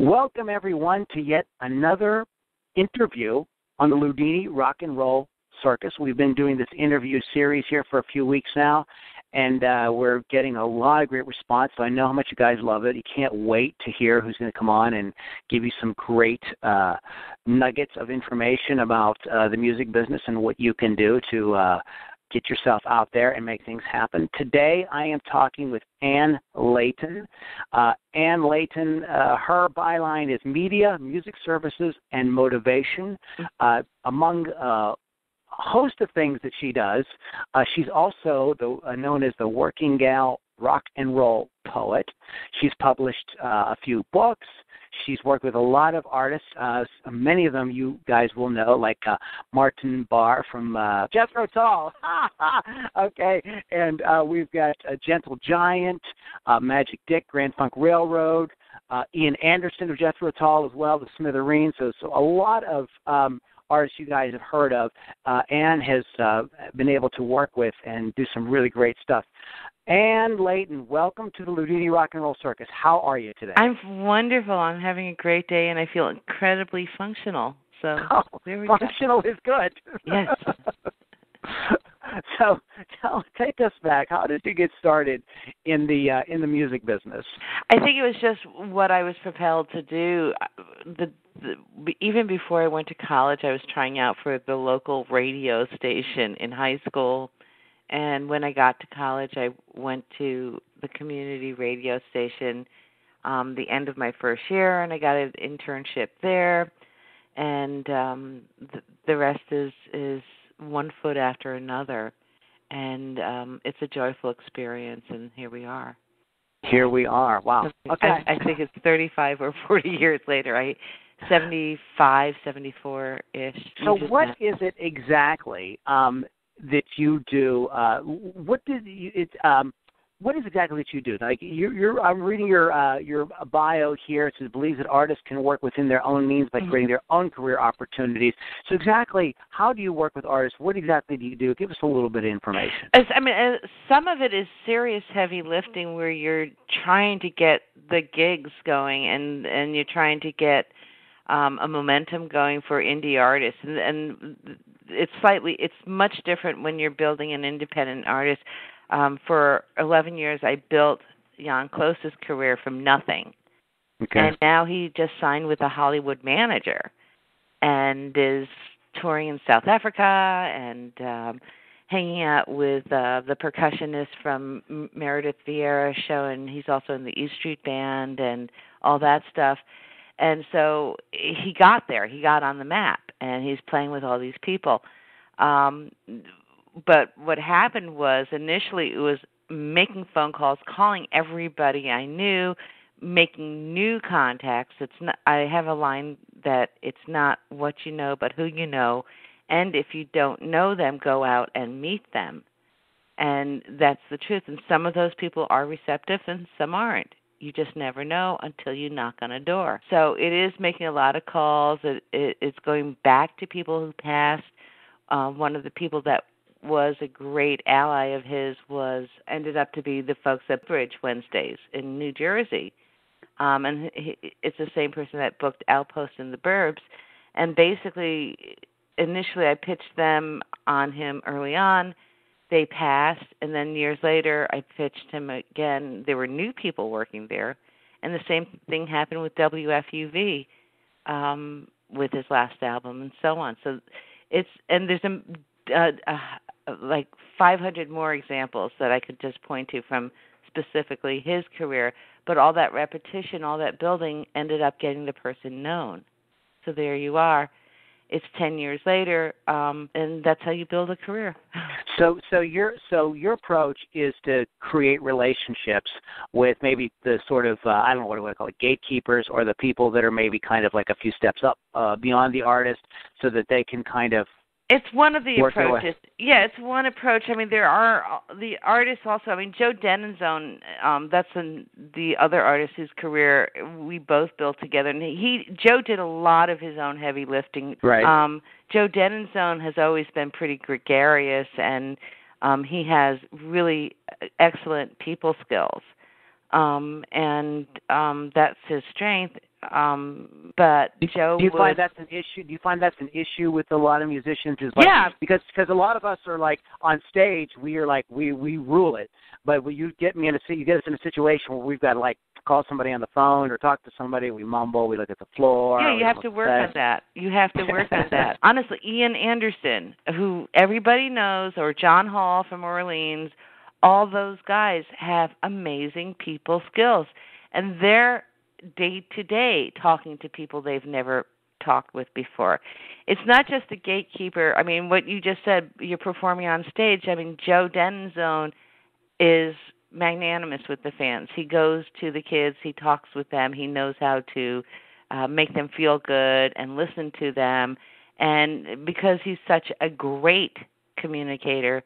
Welcome, everyone, to yet another interview on the Loudini Rock and Roll Circus. We've been doing this interview series here for a few weeks now, and we're getting a lot of great response, so I know how much you guys love it. You can't wait to hear who's going to come on and give you some great nuggets of information about the music business and what you can do to get yourself out there and make things happen. Today, I am talking with Anne Leighton. Anne Leighton, her byline is Media, Music Services, and Motivation. Among a host of things that she does, she's also known as the Working Gal Rock and Roll Poet. She's published a few books. She's worked with a lot of artists. Many of them you guys will know, like Martin Barr from Jethro Tull. Okay, and we've got Gentle Giant, Magic Dick, Grand Funk Railroad, Ian Anderson of Jethro Tull as well, the Smithereens. So a lot of artists you guys have heard of. Anne has been able to work with and do some really great stuff. Anne Leighton, welcome to the Loudini Rock and Roll Circus. How are you today? I'm wonderful. I'm having a great day, and I feel incredibly functional. So there we functional go. Is good. Yes. So take us back. How did you get started in the music business? I think it was just what I was propelled to do. Even before I went to college, I was trying out for the local radio station in high school. And when I got to college, I went to the community radio station the end of my first year, and I got an internship there. And the rest is one foot after another. And it's a joyful experience, and here we are. Here we are. Wow. Okay. I think it's 35 or 40 years later. 75, 74-ish. So what is it exactly that you do? What is exactly that you do? Like I'm reading your bio here. It says believes that artists can work within their own means by creating their own career opportunities. So exactly, how do you work with artists? What exactly do you do? Give us a little bit of information. Some of it is serious heavy lifting where you're trying to get the gigs going and you're trying to get a momentum going for indie artists, and it's much different when you're building an independent artist. For 11 years, I built Jan Klose's career from nothing, and now he just signed with a Hollywood manager, and is touring in South Africa and hanging out with the percussionist from Meredith Vieira's show, and he's also in the E Street Band and all that stuff. And so he got there. He got on the map, and he's playing with all these people. But what happened was initially it was making phone calls, calling everybody I knew, making new contacts. I have a line that it's not what you know, but who you know. And if you don't know them, go out and meet them. And that's the truth. And some of those people are receptive and some aren't. You just never know until you knock on a door. So it is making a lot of calls. It's going back to people who passed. One of the people that was a great ally of his ended up to be the folks at Bridge Wednesdays in New Jersey. And it's the same person that booked Outpost in the Burbs. And basically, initially I pitched them on him early on. They passed, and then years later, I pitched him again. There were new people working there, and the same thing happened with WFUV with his last album, and so on. So there's like 500 more examples that I could just point to from specifically his career. But all that repetition, all that building, ended up getting the person known. So there you are. It's 10 years later, and that's how you build a career. So your approach is to create relationships with maybe the sort of I don't know what do I call it, gatekeepers, or the people that are maybe kind of like a few steps up beyond the artist, so that they can kind of. It's one of the approaches. Yeah, it's one approach. I mean, there are the artists also. I mean, Joe Denenzone, that's the other artist whose career we both built together. And Joe did a lot of his own heavy lifting. Right. Joe Denenzone has always been pretty gregarious, and he has really excellent people skills. And that's his strength. But Joe, do you find that's an issue? Do you find that's an issue with a lot of musicians? Is like, yeah, because a lot of us are like on stage, we are like we rule it. But when you get us in a situation where we've got to like call somebody on the phone or talk to somebody, we mumble, we look at the floor. yeah, you have to work on that. You have to work on that. Honestly, Ian Anderson, who everybody knows, or John Hall from Orleans, all those guys have amazing people skills, and they're day to day talking to people they've never talked with before. It's not just the gatekeeper. I mean, what you just said, you're performing on stage. I mean, Joe Denzone is magnanimous with the fans. He goes to the kids, he talks with them, he knows how to make them feel good and listen to them. And because he's such a great communicator,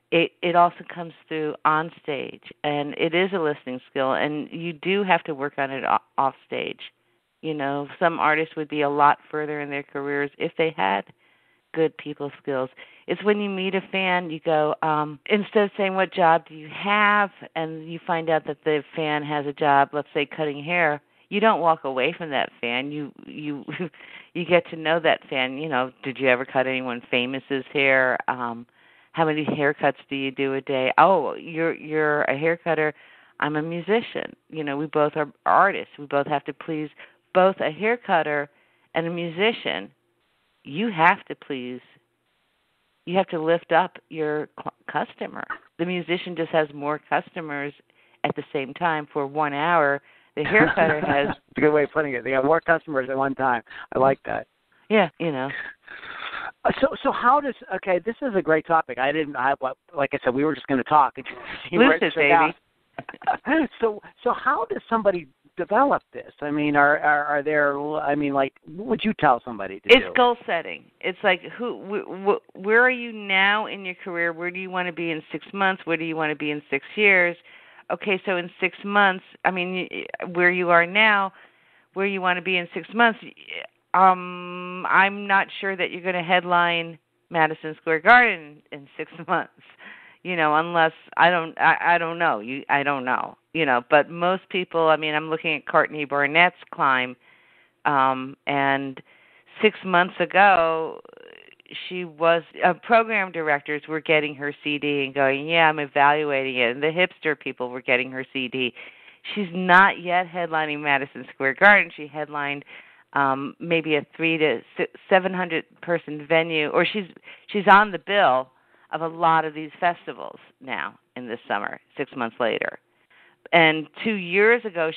it also comes through on stage, and it is a listening skill, and you do have to work on it off stage. You know, some artists would be a lot further in their careers if they had good people skills. It's when you meet a fan, you go, instead of saying, what job do you have, and you find out that the fan has a job, let's say cutting hair, you don't walk away from that fan. You you get to know that fan. You know, did you ever cut anyone famous's hair? How many haircuts do you do a day? Oh, you're a haircutter. I'm a musician. You know, we both are artists. We both have to please both a haircutter and a musician. You have to please. You have to lift up your customer. The musician just has more customers at the same time for 1 hour. The haircutter has... That's a good way of putting it. They have more customers at one time. I like that. Yeah, you know. So how does, okay, this is a great topic. Like I said, we were just going to talk. Lose it, baby. So how does somebody develop this? I mean, are there, I mean, like, what would you tell somebody to do? It's goal setting. It's like, where are you now in your career? Where do you want to be in 6 months? Where do you want to be in 6 years? Okay, so in 6 months, I mean, where you are now, where you want to be in 6 months, I'm not sure that you're going to headline Madison Square Garden in 6 months, you know, unless I don't know. I don't know, you know. But most people, I mean, I'm looking at Courtney Barnett's climb, and 6 months ago, she was program directors were getting her CD and going, yeah, I'm evaluating it, and the hipster people were getting her CD. She's not yet headlining Madison Square Garden. She headlined maybe a 300 to 700 person venue, or she's on the bill of a lot of these festivals now in this summer, 6 months later. And 2 years ago,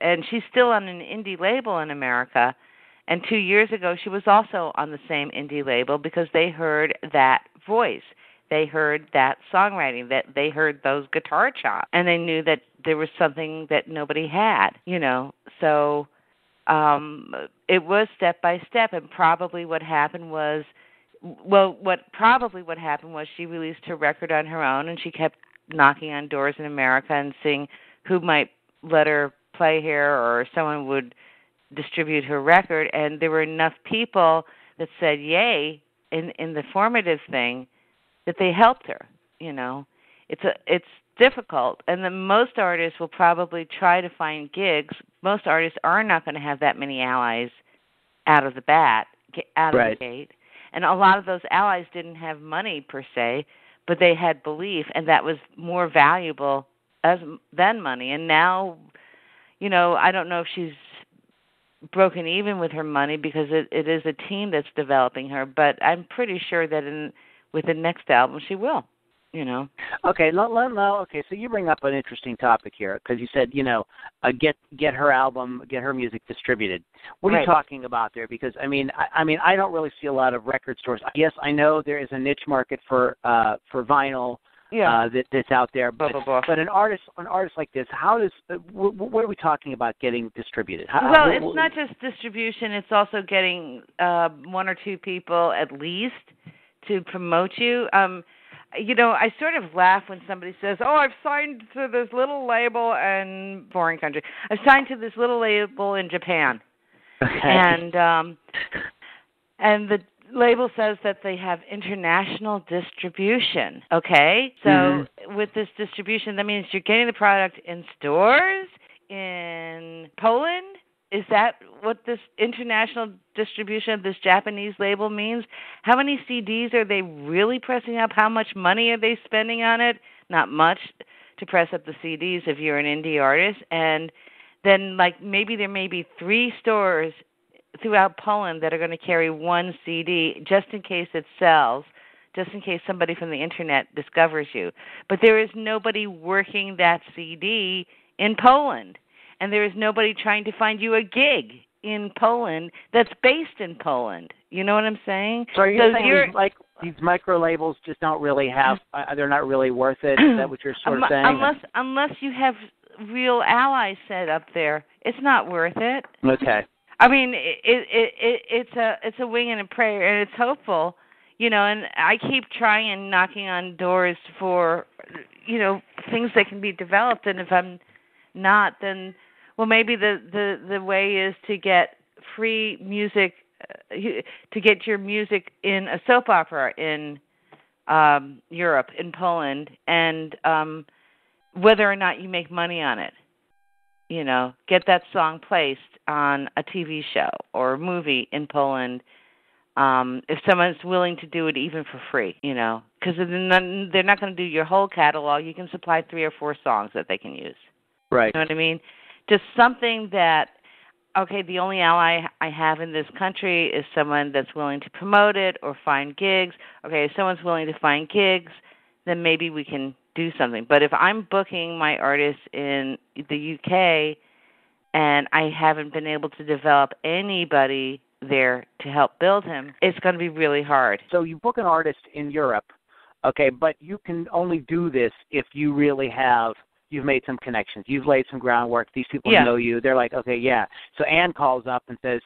and she's still on an indie label in America. And 2 years ago, she was also on the same indie label because they heard that voice. They heard that songwriting, that they heard those guitar chops, and they knew that there was something that nobody had, you know. So it was step by step, and probably what happened was she released her record on her own, and she kept knocking on doors in America and seeing who might let her play here, or someone would distribute her record, and there were enough people that said yay in the formative thing that they helped her. You know, it's difficult, and most artists will probably try to find gigs. Most artists are not going to have that many allies out of the gate, and a lot of those allies didn't have money per se, but they had belief, and that was more valuable than money. And now, you know, I don't know if she's broken even with her money because it is a team that's developing her, but I'm pretty sure that with the next album she will, you know. Okay, okay, so you bring up an interesting topic here because you said, you know, get her album, get her music distributed. What are you talking about there? Because I mean I don't really see a lot of record stores. Yes, I know there is a niche market for vinyl. Yeah. That's out there, but an artist like this, how does what are we talking about getting distributed? It's not just distribution; it's also getting 1 or 2 people at least to promote you. You know, I sort of laugh when somebody says, "Oh, I've signed to this little label in foreign country. I've signed to this little label in Japan," and the label says that they have international distribution. Okay, so with this distribution, that means you're getting the product in stores in Poland, that what this international distribution of this Japanese label means? How many CDs are they really pressing up? How much money are they spending on it? Not much to press up the CDs if you're an indie artist. And then, like, maybe there may be 3 stores throughout Poland that are going to carry 1 CD just in case it sells, just in case somebody from the internet discovers you. But there is nobody working that CD in Poland, and there is nobody trying to find you a gig in Poland that's based in Poland. You know what I'm saying? So you're saying these micro labels just don't really have, they're not really worth it? Is that what you're sort of saying? Unless you have real allies set up there, it's not worth it. Okay. I mean, it's a wing and a prayer, and it's hopeful, you know. And I keep trying and knocking on doors for, you know, things that can be developed. And if I'm not, then maybe the way is to get free music, to get your music in a soap opera in Europe, in Poland, and whether or not you make money on it. You know, get that song placed on a TV show or a movie in Poland, if someone's willing to do it even for free, you know, because they're not going to do your whole catalog. You can supply 3 or 4 songs that they can use. Right. You know what I mean? Just something that, okay, the only ally I have in this country is someone that's willing to promote it or find gigs. Okay, if someone's willing to find gigs, then maybe we can do something. But if I'm booking my artists in the UK and I haven't been able to develop anybody there to help build him, it's going to be really hard. So you book an artist in Europe, okay, but you can only do this if you really you've made some connections. You've laid some groundwork. These people know you. They're like, okay, yeah. So Anne calls up and says,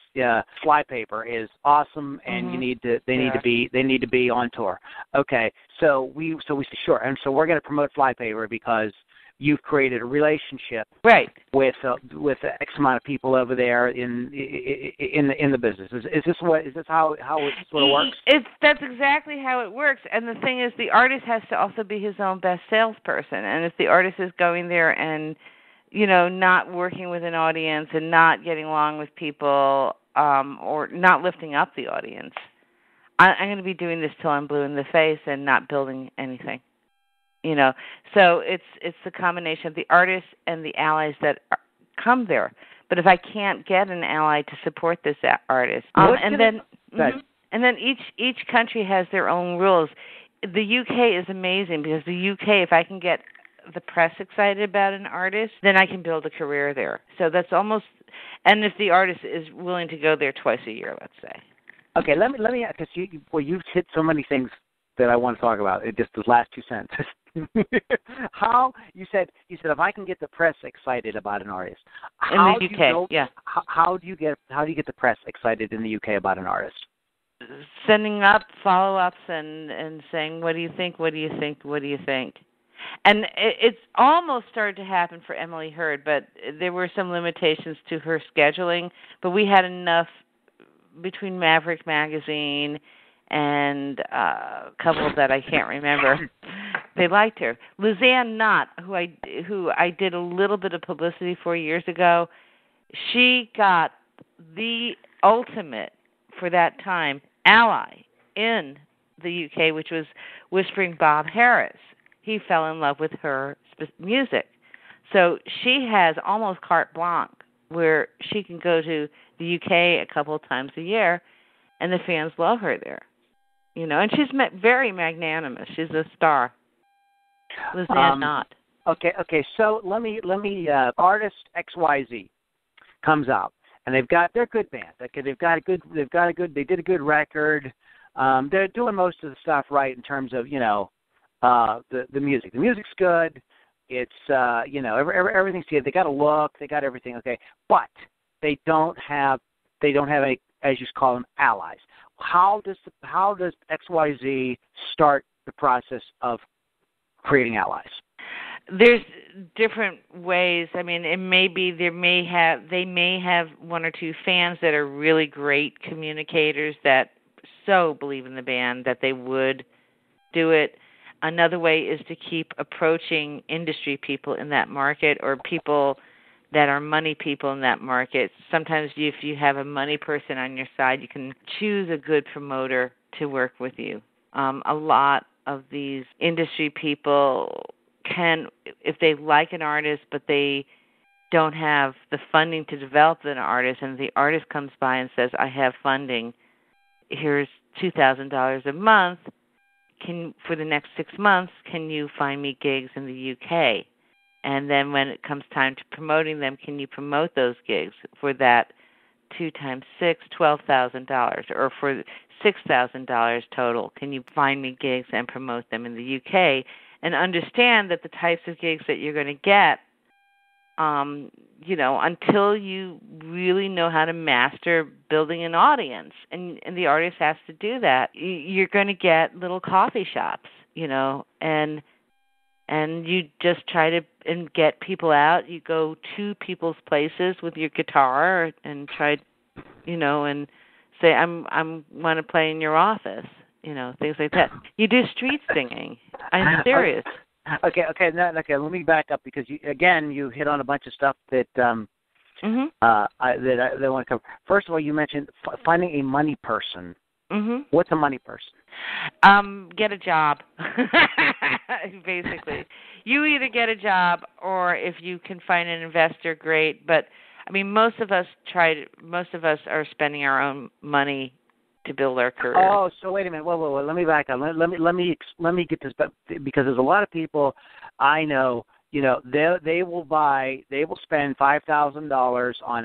Flypaper is awesome, and they need to be on tour. Okay, so we say sure, and so we're going to promote Flypaper because you've created a relationship with X amount of people over there in the business. Is this how it sort of works? That's exactly how it works. And the thing is, the artist has to also be his own best salesperson. And if the artist is going there and, you know, not working with an audience and not getting along with people, or not lifting up the audience, I'm going to be doing this till I'm blue in the face and not building anything. You know, so it's the combination of the artists and the allies that come there. But if I can't get an ally to support this artist, and then each country has their own rules. The UK is amazing because the UK, if I can get the press excited about an artist, then I can build a career there. So that's almost, and if the artist is willing to go there twice a year, let's say. Okay, let me because you've hit so many things that I want to talk about. Just the last 2 sentences. How you said if I can get the press excited about an artist, how do you get the press excited in the UK about an artist? Sending up follow-ups and saying, what do you think? What do you think? What do you think? And it's almost started to happen for Emily Hurd, but there were some limitations to her scheduling. But we had enough between Maverick Magazine and a couple that I can't remember. They liked her. Luzanne Knott, who I did a little bit of publicity for years ago, she got the ultimate, for that time, ally in the UK, which was Whispering Bob Harris. He fell in love with her music. So she has almost carte blanche where she can go to the UK a couple of times a year, and the fans love her there. You know, and she's very magnanimous. She's a star. Luzanne Knott. Okay. So let me. Artist XYZ comes out, and they're good band. Okay, they did a good record. They're doing most of the stuff right in terms of, you know, the music. The music's good. It's you know, everything's good. They got a look. They got everything. Okay, but they don't have any, as you call them, allies. How does XYZ start the process of creating allies? There's different ways. I mean, it may be they may have 1 or 2 fans that are really great communicators that so believe in the band that they would do it. Another way is to keep approaching industry people in that market or people that are money people in that market. Sometimes if you have a money person on your side, you can choose a good promoter to work with you. A lot of these industry people can, if they like an artist, but they don't have the funding to develop an artist, and the artist comes by and says, I have funding, here's $2,000 a month, for the next 6 months, can you find me gigs in the UK? And then when it comes time to promoting them, can you promote those gigs for that 2 times 6, $12,000, or for $6,000 total? Can you find me gigs and promote them in the UK? And understand that the types of gigs that you're going to get, until you really know how to master building an audience, and the artist has to do that, you're going to get little coffee shops, and you just try to and get people out. You go to people's places with your guitar and try, and say, I'm want to play in your office, things like that. You do street singing. I'm serious. Okay. Let me back up because you hit on a bunch of stuff that I want to cover. First of all, you mentioned finding a money person. Mm-hmm. What's a money person? Get a job. Basically, you either get a job, or if you can find an investor, great. But I mean, most of us are spending our own money to build our career. Oh, so wait a minute. Whoa. Let me back up. Let me get this, because there's a lot of people I know. They will spend $5,000 on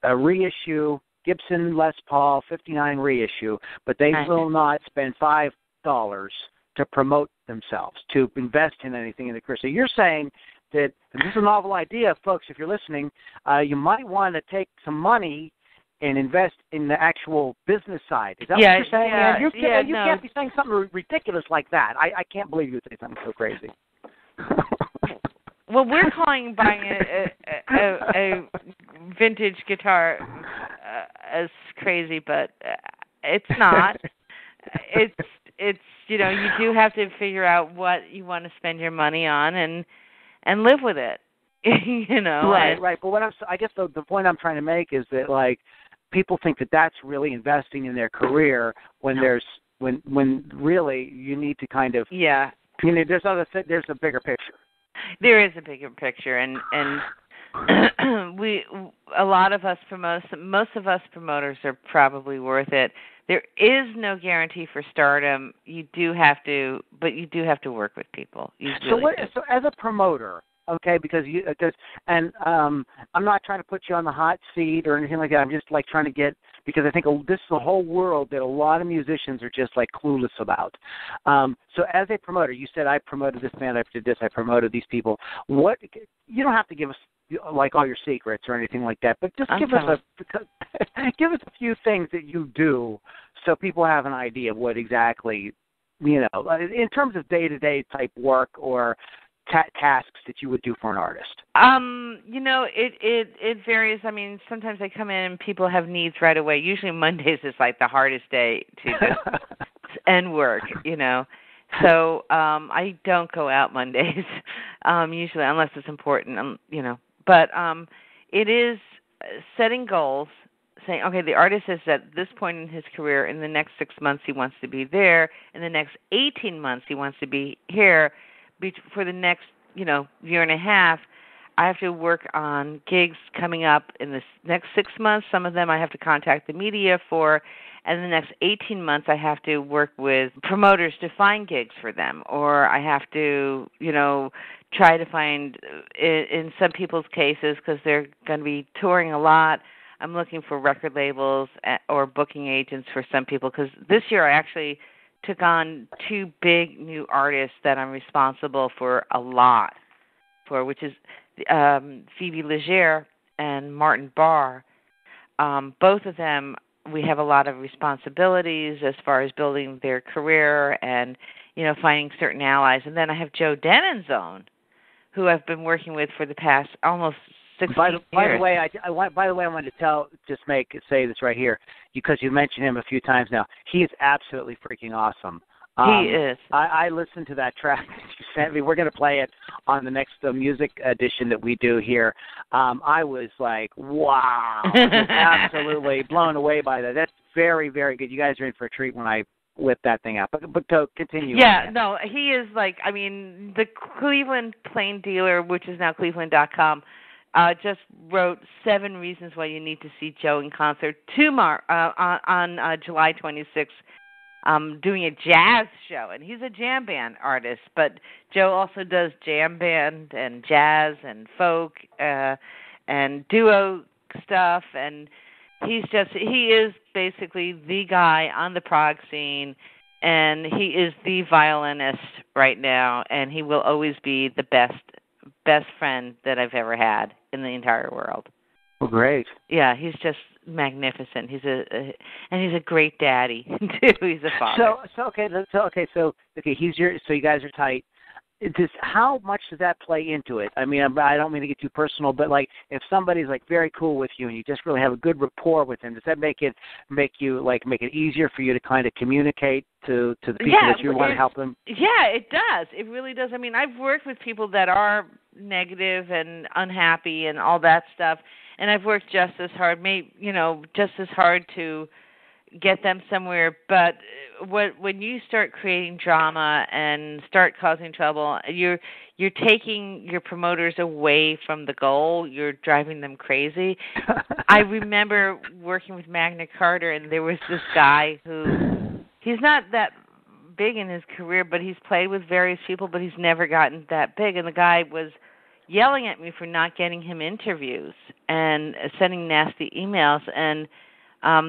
a reissue Gibson Les Paul 59 reissue, but they will not spend $5 to promote themselves, to invest in anything in the career. So you're saying that, and this is a novel idea, folks, if you're listening, you might want to take some money and invest in the actual business side. Is that what you're saying? Yeah, you can't be saying something ridiculous like that. I can't believe you would say something so crazy. Well, we're calling buying a vintage guitar as crazy, but it's not. It's you do have to figure out what you want to spend your money on and live with it. Right. But I guess the point I'm trying to make is that, like, people think that that's really investing in their career when really you need to kind of there's a bigger picture. There is a bigger picture, and most of us promoters are probably worth it. There is no guarantee for stardom. You do have to work with people. So as a promoter, okay, I'm not trying to put you on the hot seat or anything like that. I'm just like trying to get, because I think this is a whole world that a lot of musicians are just like clueless about. So as a promoter, you said, I promoted this band, I did this, I promoted these people. You don't have to give us like all your secrets or anything like that, but just give us a few things that you do so people have an idea of what exactly, in terms of day-to-day type work or tasks that you would do for an artist. It varies. I mean, sometimes I come in and people have needs right away. Usually Mondays is like the hardest day to just end work, So I don't go out Mondays, usually, unless it's important, But it is setting goals, saying, okay, the artist is at this point in his career. In the next 6 months, he wants to be there. In the next 18 months, he wants to be here. For the next, year and a half, I have to work on gigs coming up in the next 6 months. Some of them I have to contact the media for. And in the next 18 months, I have to work with promoters to find gigs for them. Or I have to, try to find, in some people's cases, because they're going to be touring a lot, I'm looking for record labels or booking agents for some people. Because this year I actually took on 2 big new artists that I'm responsible for a lot for, which is Phoebe Legere and Martin Barr. Both of them, we have a lot of responsibilities as far as building their career and, finding certain allies. And then I have Joe Denonzone, who I've been working with for the past almost 16 years. By the way, I wanted to say this right here, because you mentioned him a few times now. He is absolutely freaking awesome. He is. I listened to that track that you sent me. We're going to play it on the next music edition that we do here. I was like, wow, just absolutely blown away by that. That's very, very good. You guys are in for a treat when I whip that thing out. But to continue. Yeah, no, he is like, I mean, the Cleveland Plain Dealer, which is now Cleveland.com, just wrote 7 reasons why you need to see Joe in concert tomorrow on July 26th. Doing a jazz show, and he's a jam band artist, but Joe also does jam band and jazz and folk and duo stuff, and he is basically the guy on the prog scene, and he is the violinist right now, and he will always be the best friend that I've ever had in the entire world. Well, great. Yeah, he's just magnificent. He's a great daddy too. He's a father. So you guys are tight. How much does that play into it? I mean, I don't mean to get too personal, but like if somebody's like very cool with you and you just really have a good rapport with them, does that make it easier for you to kind of communicate to the people that you want to help them? Yeah, it does. It really does. I mean, I've worked with people that are negative and unhappy and all that stuff, and I've worked just as hard, to get them somewhere. But when you start creating drama and start causing trouble, you're taking your promoters away from the goal. You're driving them crazy. I remember working with Magna Carta, and there was this guy he's not that big in his career, but he's played with various people, but he's never gotten that big. And the guy was yelling at me for not getting him interviews and sending nasty emails. And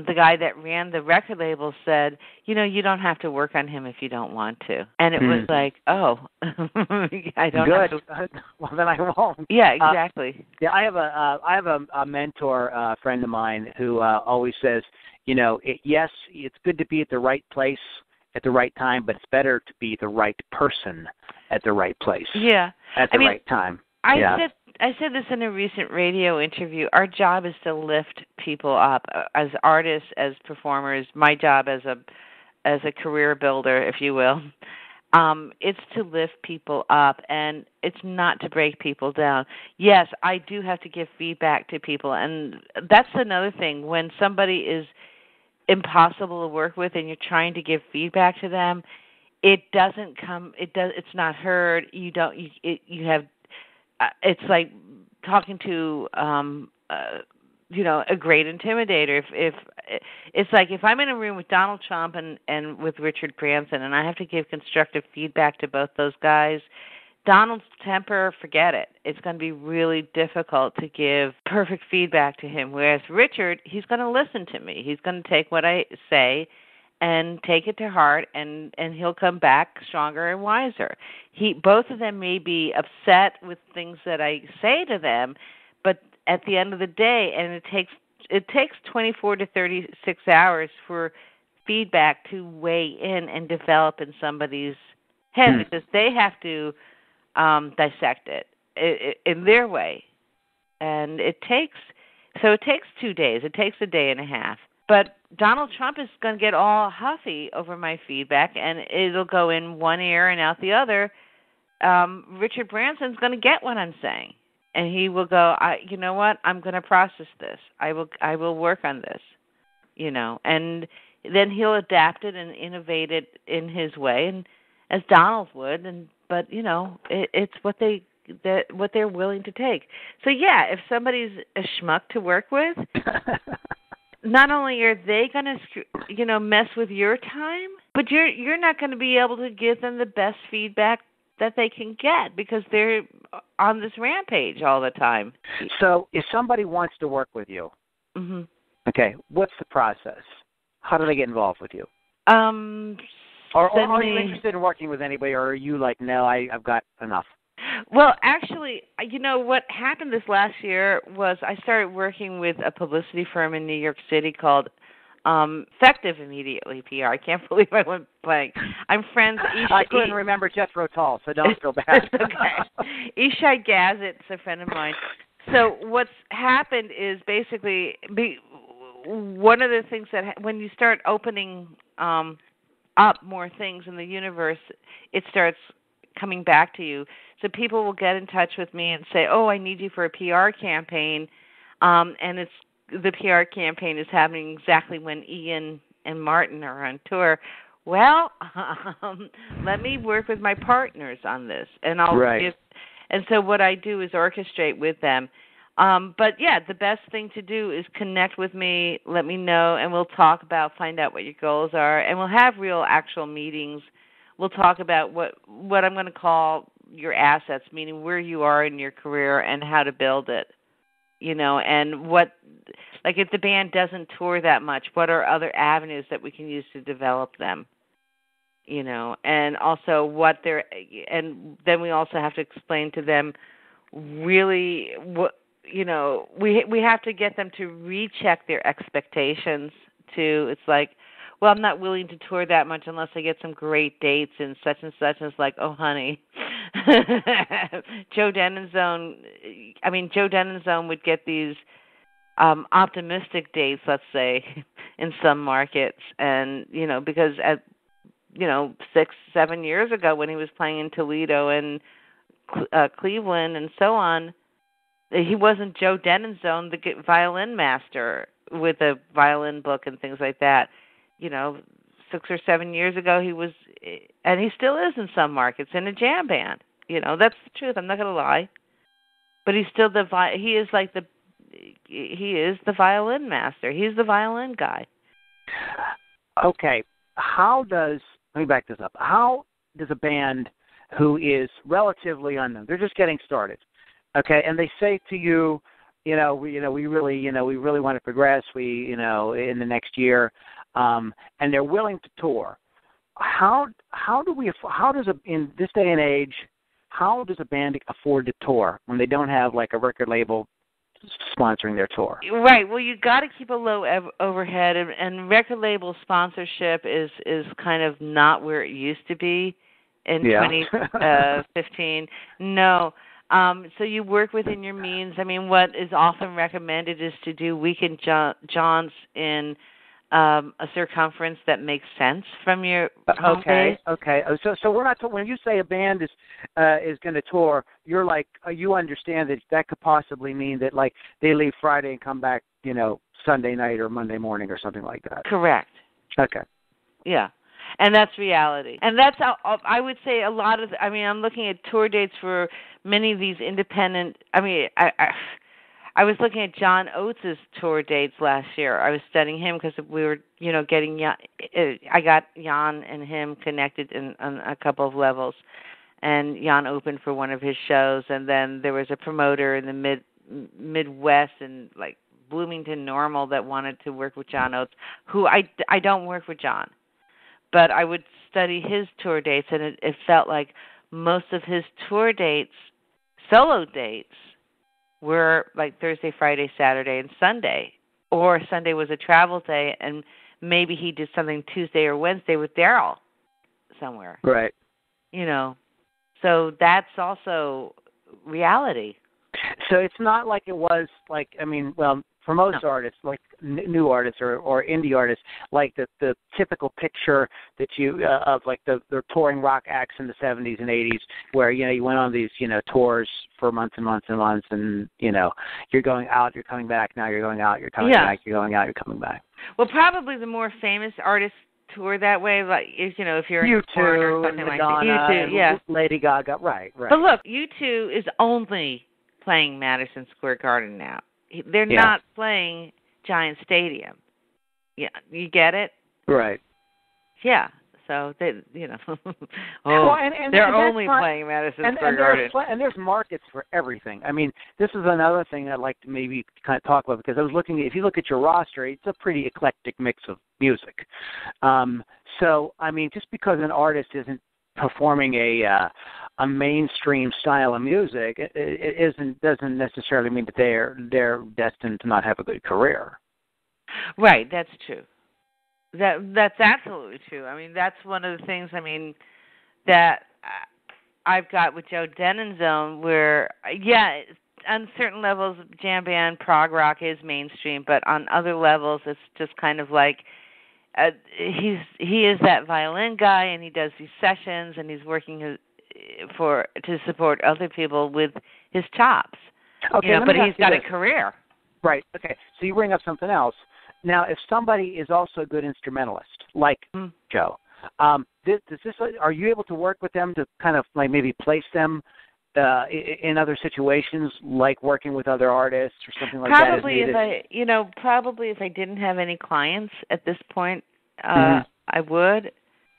the guy that ran the record label said, you don't have to work on him if you don't want to. And it was like, oh, I don't have to. Well, then I won't. Yeah, exactly. I have a mentor friend of mine who always says, yes, it's good to be at the right place at the right time, but it's better to be the right person at the right place. Yeah. At the right time. I said this in a recent radio interview. Our job is to lift people up as artists, as performers. My job as a career builder, if you will, it's to lift people up, and it's not to break people down. Yes, I do have to give feedback to people, and that's another thing. When somebody is impossible to work with, and you're trying to give feedback to them, it's not heard. It's like talking to a great intimidator. If it's like if I'm in a room with Donald Trump and with Richard Branson, and I have to give constructive feedback to both those guys, Donald's temper, forget it. It's going to be really difficult to give perfect feedback to him. Whereas Richard, he's going to listen to me. He's going to take what I say and take it to heart, and he'll come back stronger and wiser. Both of them may be upset with things that I say to them, but at the end of the day, and it takes 24 to 36 hours for feedback to weigh in and develop in somebody's head, because they have to dissect it in their way, and it takes 2 days. It takes a day and a half. But Donald Trump is going to get all huffy over my feedback, and it'll go in one ear and out the other. Richard Branson's going to get what I'm saying, and he will go, you know what? I'm going to process this. I will work on this, and then he'll adapt it and innovate it in his way, and as Donald would. But it's what they're willing to take. So yeah, if somebody's a schmuck to work with. Not only are they going to, mess with your time, but you're not going to be able to give them the best feedback that they can get because they're on this rampage all the time. So if somebody wants to work with you, okay, what's the process? How do they get involved with you? Or are you interested in working with anybody, or are you like, no, I've got enough? Well, actually, what happened this last year was I started working with a publicity firm in New York City called Effective Immediately PR. I can't believe I went blank. I'm friends. I couldn't remember Jethro Tull, so don't feel bad. Okay. Ishai Gazit's a friend of mine. So what's happened is basically one of the things that when you start opening up more things in the universe, it starts coming back to you. So people will get in touch with me and say, "Oh, I need you for a PR campaign," and it's the PR campaign is happening exactly when Ian and Martin are on tour. Well, let me work with my partners on this, and I'll give. And so what I do is orchestrate with them. But yeah, the best thing to do is connect with me, let me know, and we'll talk about, find out what your goals are, and we'll have real actual meetings. We'll talk about what I'm going to call your assets, meaning where you are in your career and how to build it, and what, like if the band doesn't tour that much, what are other avenues that we can use to develop them, and also and then we also have to explain to them really what, we have to get them to recheck their expectations too. It's like, well, I'm not willing to tour that much unless I get some great dates and such. And it's like, oh, honey, Joe Denenzone would get these optimistic dates, let's say, in some markets. And, because at, 6-7 years ago when he was playing in Toledo and Cleveland and so on, he wasn't Joe Denenzone, the violin master with a violin book and things like that. 6 or 7 years ago, he was, and he still is in some markets, in a jam band. That's the truth. I'm not going to lie. But he's still he is the violin master. He's the violin guy. Okay. Let me back this up. How does a band who is relatively unknown, they're just getting started, okay, and they say to you, we really want to progress, in the next year, and they're willing to tour. In this day and age, how does a band afford to tour when they don't have like a record label sponsoring their tour? Right. Well, you got to keep a low overhead, and record label sponsorship is kind of not where it used to be in 2015. No. So you work within your means. I mean, what is often recommended is to do weekend jaunts in a circumference that makes sense from your home base. Okay. So we're not when you say a band is going to tour, you're like you understand that could possibly mean that like they leave Friday and come back, Sunday night or Monday morning or something like that. Correct. Okay. Yeah. And that's reality. And that's how I would say a lot of I'm looking at tour dates for many of these independent. I was looking at John Oates' tour dates last year. I was studying him because we were, getting I got Jan and him connected on a couple of levels. And Jan opened for one of his shows, and then there was a promoter in the Midwest and like Bloomington Normal that wanted to work with John Oates, who I don't work with John. But I would study his tour dates, and it felt like most of his tour dates, solo dates, were like Thursday, Friday, Saturday, and Sunday. Or Sunday was a travel day, and maybe he did something Tuesday or Wednesday with Daryl somewhere. Right. So that's also reality. So it's not like it was like, for most artists, like new artists or indie artists, like the typical picture that you of like the touring rock acts in the 70s and 80s, where you went on these tours for months and months and months, and you're going out, you're coming back, now you're going out, you're coming back, you're going out, you're coming back. Well, probably the more famous artists tour that way, like if you're in U2 or something and like Madonna, that. U2, Lady Gaga, right. But look, U2 is only playing Madison Square Garden now. They're not playing Giant Stadium. Yeah, you get it? Right. Yeah. So they, they're only playing Madison Square Garden. And there's markets for everything. This is another thing I'd like to maybe kind of talk about, because I was looking. If you look at your roster, it's a pretty eclectic mix of music. Just because an artist isn't performing a mainstream style of music, it doesn't necessarily mean that they're destined to not have a good career. Right, that's true. That's absolutely true. That's one of the things. That I've got with Joe Denenzone, where on certain levels, jam band, prog rock is mainstream, but on other levels, it's just kind of like he is that violin guy, and he does these sessions, and he's working to support other people with his chops. Okay, but he's got a career. Right. Okay. So you bring up something else. Now, if somebody is also a good instrumentalist, like Joe, does this? Are you able to work with them to kind of like maybe place them in other situations, like working with other artists or something like that? Probably if I didn't have any clients at this point, I would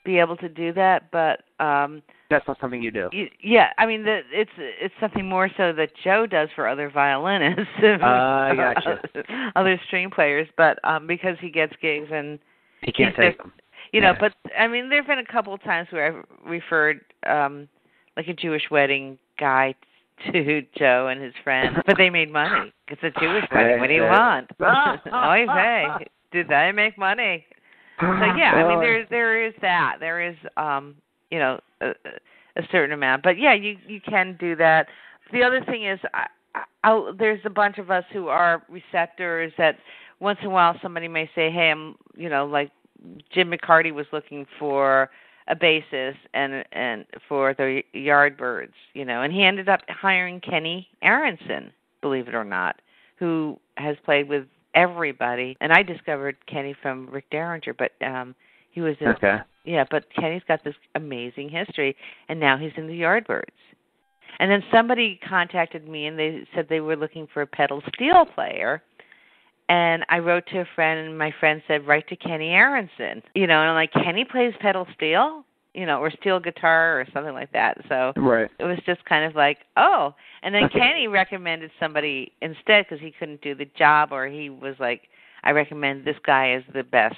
be able to do that. But that's not something you do. It's something more so that Joe does for other violinists, gotcha. other string players. But because he gets gigs and he can't take them. But there have been a couple of times where I've referred like a Jewish wedding guy to Joe and his friend, but they made money. It's a Jewish wedding. What do you want? Oy vey. Did they make money? So there is that. There is a certain amount, but you can do that. The other thing is, there's a bunch of us who are receptors that once in a while somebody may say, hey, I'm like Jim McCarty was looking for a bassist and for the Yardbirds, and he ended up hiring Kenny Aronson, believe it or not, who has played with everybody. And I discovered Kenny from Rick Derringer, but he was but Kenny's got this amazing history, and now he's in the Yardbirds. And then somebody contacted me, and they said they were looking for a pedal steel player. And I wrote to a friend, and my friend said, write to Kenny Aronson. And I'm like, Kenny plays pedal steel? Or steel guitar or something like that. So It was just kind of like, oh. And then Kenny recommended somebody instead because he couldn't do the job, or he was like, I recommend this guy as the best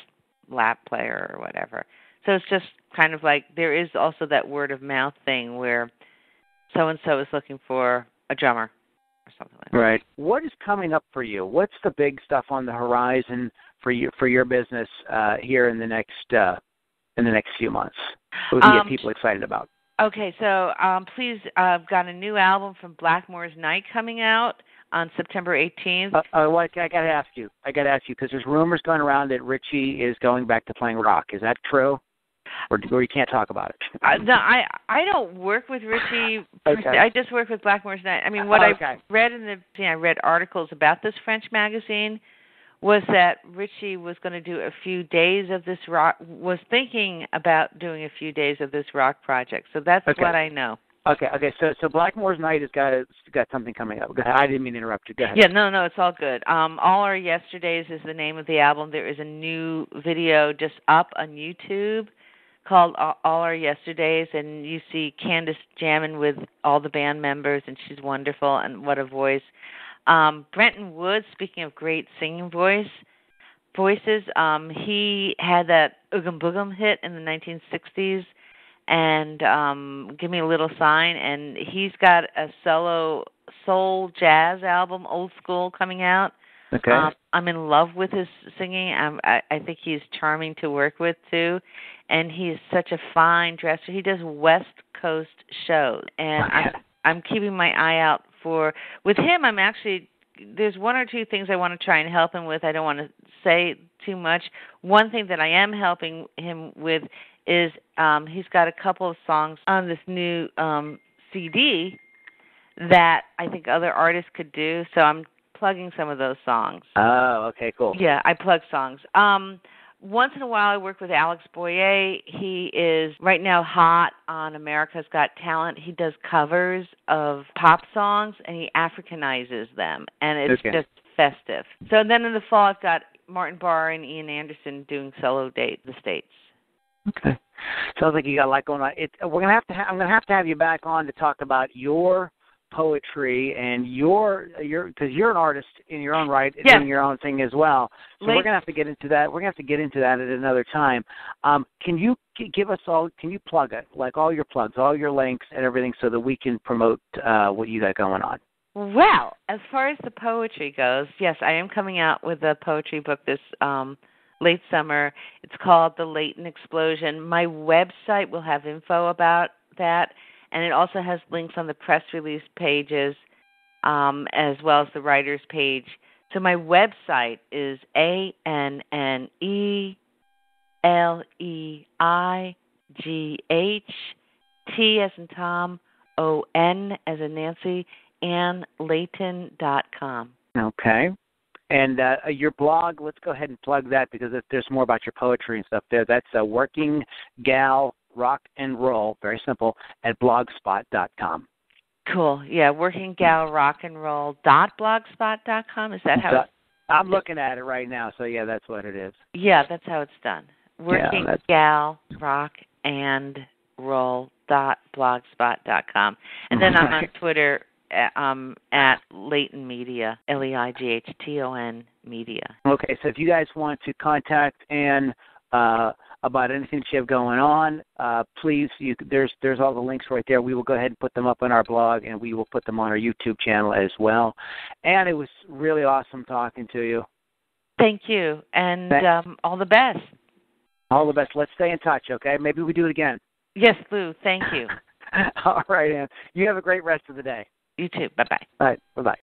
lap player or whatever. So it's just kind of like there is also that word of mouth thing where so-and-so is looking for a drummer. Something like that. Right. What is coming up for you? What's the big stuff on the horizon for your business here in the next few months? What can get people excited about? Okay, so please, I've got a new album from Blackmore's Night coming out on September 18th. I got to ask you because there's rumors going around that Richie is going back to playing rock. Is that true? Or you can't talk about it? No, I don't work with Richie. Okay. I just work with Blackmore's Night. I mean, what I've read I read articles about this French magazine was that Richie was going to do a few days of this rock, was thinking about doing a few days of this rock project. So that's what I know. Okay. So Blackmore's Night has got something coming up. I didn't mean to interrupt you. Go ahead. Yeah, no, it's all good. All Our Yesterdays is the name of the album. There is a new video just up on YouTube called All Our Yesterdays, and you see Candace jamming with all the band members, and she's wonderful, and what a voice. Brenton Woods, speaking of great singing voices, he had that Oogum Boogum hit in the 1960s, and Give Me a Little Sign, and he's got a solo soul jazz album, Old School, coming out. Okay. I'm in love with his singing. I think he's charming to work with, too. And he's such a fine dresser. He does West Coast shows. And I'm keeping my eye out with him, there's one or two things I want to try and help him with. I don't want to say too much. One thing that I am helping him with is he's got a couple of songs on this new CD that I think other artists could do. So I'm plugging some of those songs. Oh, okay, cool. Yeah, I plug songs. Once in a while I work with Alex Boyer. He is right now hot on America's Got Talent. He does covers of pop songs, and he Africanizes them, and it's just festive. So then in the fall I've got Martin Barr and Ian Anderson doing solo dates in the States. Okay. Sounds like you got a lot going on. I'm gonna have to have you back on to talk about your poetry and because you're an artist in your own right, doing your own thing as well. So we're gonna have to get into that. We're gonna have to get into that at another time. Can you give us all? Can you plug it, like all your plugs, all your links, and everything, so that we can promote what you got going on? Well, as far as the poetry goes, yes, I am coming out with a poetry book this late summer. It's called The Leighton Explosion. My website will have info about that. And it also has links on the press release pages as well as the writer's page. So my website is ANNELEIGHTON, T as in Tom, O-N as in Nancy, Anne Leighton.com. Okay. And your blog, let's go ahead and plug that because there's more about your poetry and stuff there. That's Working Gal Rock and Roll, very simple, at blogspot.com. Cool. Yeah, workinggalrockandroll.blogspot.com. Is that how I'm looking at it right now, so yeah, that's what it is. Yeah, that's how it's done. workinggalrockandroll.blogspot.com. And then I'm on Twitter at Leighton Media, Leighton Media. Okay, so if you guys want to contact Anne about anything you have going on, please, there's all the links right there. We will go ahead and put them up on our blog, and we will put them on our YouTube channel as well. And it was really awesome talking to you. Thank you, and all the best. All the best. Let's stay in touch, okay? Maybe we do it again. Yes, Lou. Thank you. All right, Anne. You have a great rest of the day. You too. Bye-bye. All right. Bye-bye.